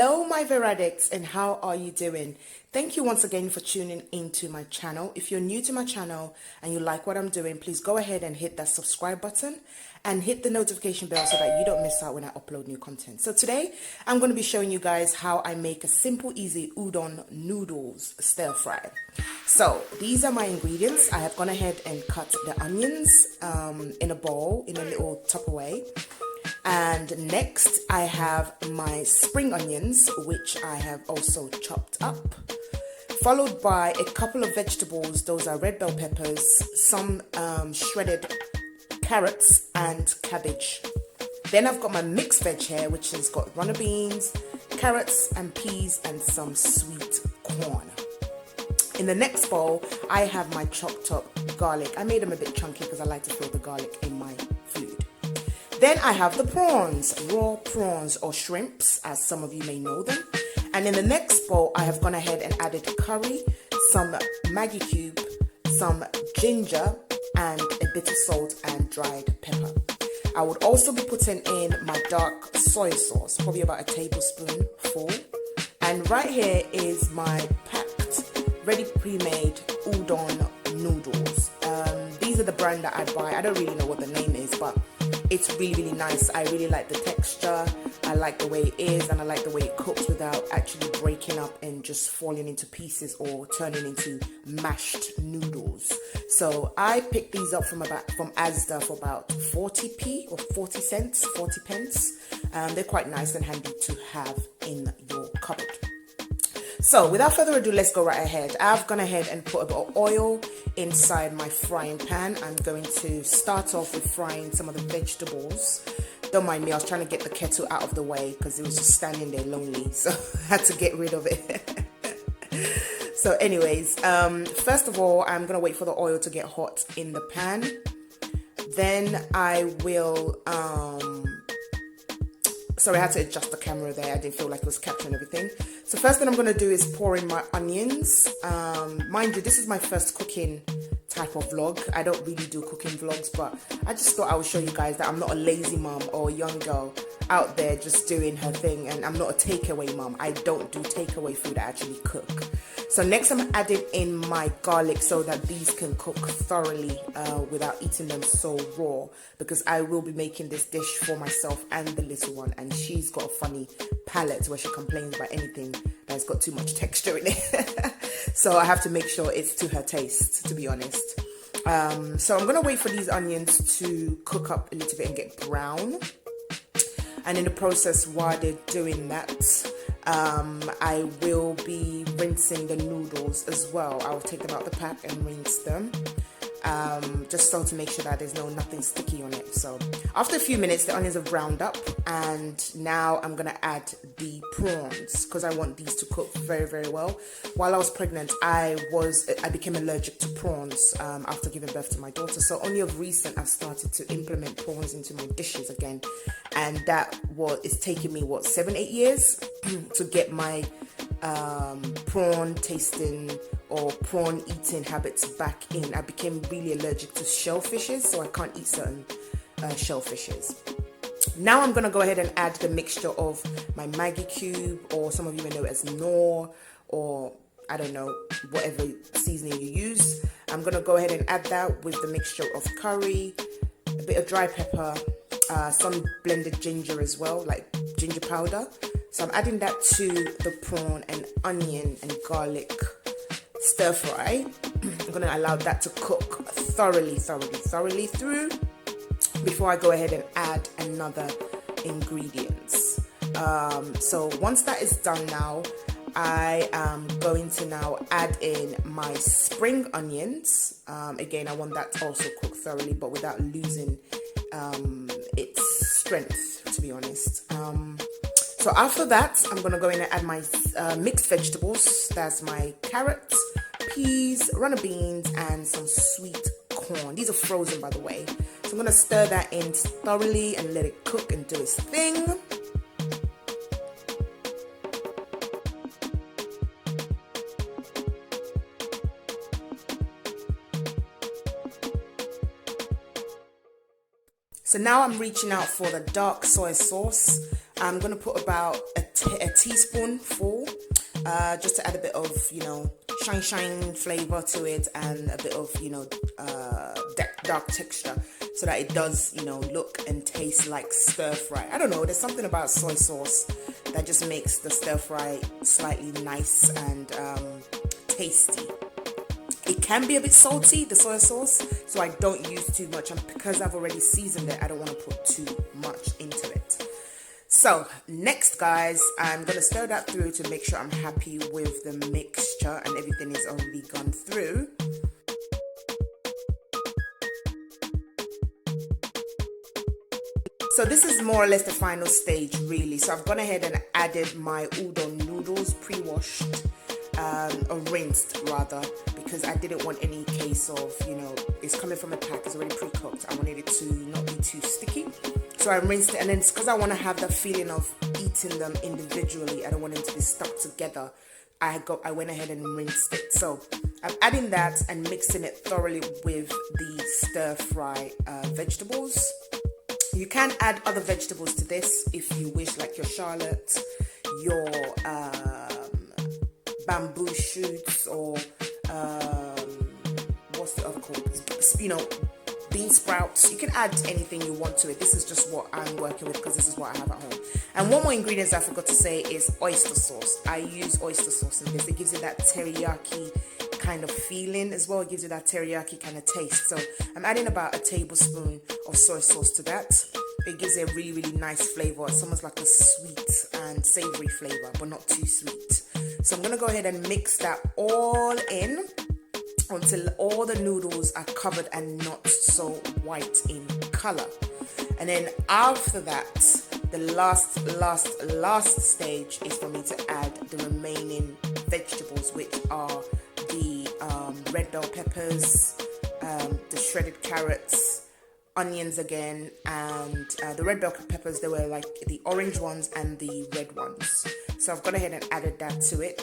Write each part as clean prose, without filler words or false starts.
Hello my Veradicts, and how are you doing? Thank you once again for tuning into my channel. If you're new to my channel and you like what I'm doing, please go ahead and hit that subscribe button and hit the notification bell so that you don't miss out when I upload new content. So today I'm going to be showing you guys how I make a simple, easy udon noodles stir fry. So these are my ingredients. I have gone ahead and cut the onions in a bowl, in a little Tupperware. And next I have my spring onions, which I have also chopped up, followed by a couple of vegetables. Those are red bell peppers, some shredded carrots and cabbage. Then I've got my mixed veg here, which has got runner beans, carrots and peas, and some sweet corn. In the next bowl I have my chopped up garlic. I made them a bit chunky because I like to feel the garlic in my food. Then I have the prawns, raw prawns or shrimps, as some of you may know them. And in the next bowl, I have gone ahead and added curry, some Maggi cube, some ginger, and a bit of salt and dried pepper. I would also be putting in my dark soy sauce, probably about a tablespoon full. And right here is my packed, ready pre-made udon noodles. These are the brand that I buy. I don't really know what the name is, but it's really nice. I really like the texture, I like the way it is, and I like the way it cooks without actually breaking up and just falling into pieces or turning into mashed noodles. So I picked these up from Asda for about 40p or 40 cents, 40 pence. They're quite nice and handy to have in your cupboard. So without further ado, let's go right ahead. I've gone ahead and put a bit of oil inside my frying pan. I'm going to start off with frying some of the vegetables. Don't mind me, I was trying to get the kettle out of the way because it was just standing there lonely, so I had to get rid of it. So anyways, first of all, I'm going to wait for the oil to get hot in the pan. Then I will... Sorry, I had to adjust the camera there. I didn't feel like it was capturing everything. So first thing I'm going to do is pour in my onions. Mind you, this is my first cooking type of vlog. I don't really do cooking vlogs, but I just thought I would show you guys that I'm not a lazy mom or a young girl out there just doing her thing. And I'm not a takeaway mom. I don't do takeaway food, I actually cook. So next I'm adding in my garlic so that these can cook thoroughly without eating them so raw, because I will be making this dish for myself and the little one, and she's got a funny palate where she complains about anything that's got too much texture in it. So I have to make sure it's to her taste, to be honest. So I'm going to wait for these onions to cook up a little bit and get brown. And in the process, while they're doing that, I will be rinsing the noodles as well. I will take them out the pack and rinse them, just so to make sure that there's nothing sticky on it. So after a few minutes, the onions have browned up, and now I'm gonna add the prawns because I want these to cook very well. While I was pregnant, I became allergic to prawns after giving birth to my daughter. So only of recent I've started to implement prawns into my dishes again, and it's taken me 7-8 years to get my prawn tasting or prawn eating habits back in. I became really allergic to shellfishes, so I can't eat certain shellfishes. Now I'm going to go ahead and add the mixture of my Maggi cube, or some of you may know it as knorr, or I don't know, whatever seasoning you use. I'm going to go ahead and add that with the mixture of curry, a bit of dry pepper, some blended ginger as well, like ginger powder. So I'm adding that to the prawn and onion and garlic stir fry. I'm going to allow that to cook thoroughly through before I go ahead and add another ingredients. So once that is done now, I am going to now add in my spring onions. Again, I want that to also cook thoroughly, but without losing its strength, to be honest. So after that, I'm going to go in and add my mixed vegetables. That's my carrots, peas, runner beans, and some sweet corn. These are frozen, by the way. So I'm going to stir that in thoroughly and let it cook and do its thing. So now I'm reaching out for the dark soy sauce. I'm going to put about a a teaspoonful, just to add a bit of, you know, shine flavor to it, and a bit of, you know, dark texture, so that it does, you know, look and taste like stir fry. I don't know, there's something about soy sauce that just makes the stir fry slightly nice and tasty. It can be a bit salty, the soy sauce, so I don't use too much, and because I've already seasoned it, I don't want to put too much into it. So next, guys, I'm going to stir that through to make sure I'm happy with the mixture and everything is already gone through. So this is more or less the final stage, really. So I've gone ahead and added my udon noodles, pre-washed, or rinsed rather, because I didn't want any case of, you know, it's coming from a pack, it's already pre-cooked. I wanted it to not be too sticky. So I rinsed it, and then it's because I want to have that feeling of eating them individually. I don't want them to be stuck together. I went ahead and rinsed it. So I'm adding that and mixing it thoroughly with the stir fry vegetables. You can add other vegetables to this if you wish, like your shallot, your bamboo shoots, or what's the other called? You know, bean sprouts. You can add anything you want to it. This is just what I'm working with because this is what I have at home. And one more ingredient I forgot to say is oyster sauce. I use oyster sauce in this. It gives you that teriyaki kind of feeling as well. It gives you that teriyaki kind of taste. So I'm adding about a tablespoon of soy sauce to that. It gives it a really nice flavor. It's almost like a sweet and savory flavor, but not too sweet. So I'm gonna go ahead and mix that all in until all the noodles are covered and not so white in color. And then after that, the last stage is for me to add the remaining vegetables, which are the red bell peppers, the shredded carrots, onions again, and the red bell peppers, they were like the orange ones and the red ones. So I've gone ahead and added that to it.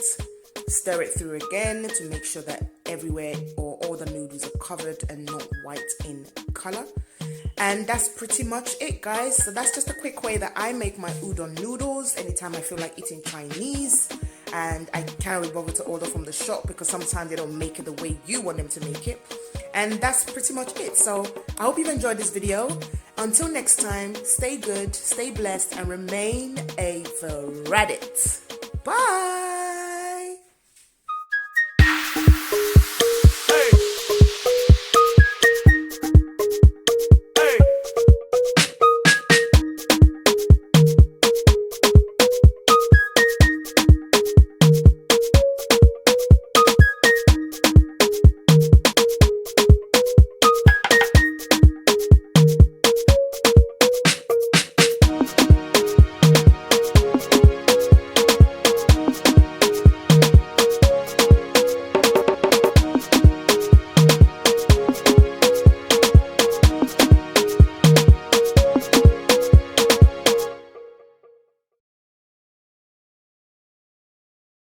Stir it through again to make sure that everywhere or all the noodles are covered and not white in color. And that's pretty much it, guys. So that's just a quick way that I make my udon noodles anytime I feel like eating Chinese and I can't really bother to order from the shop because sometimes they don't make it the way you want them to make it. And that's pretty much it. So I hope you've enjoyed this video. Until next time, stay good, stay blessed, and remain a veradit. Bye.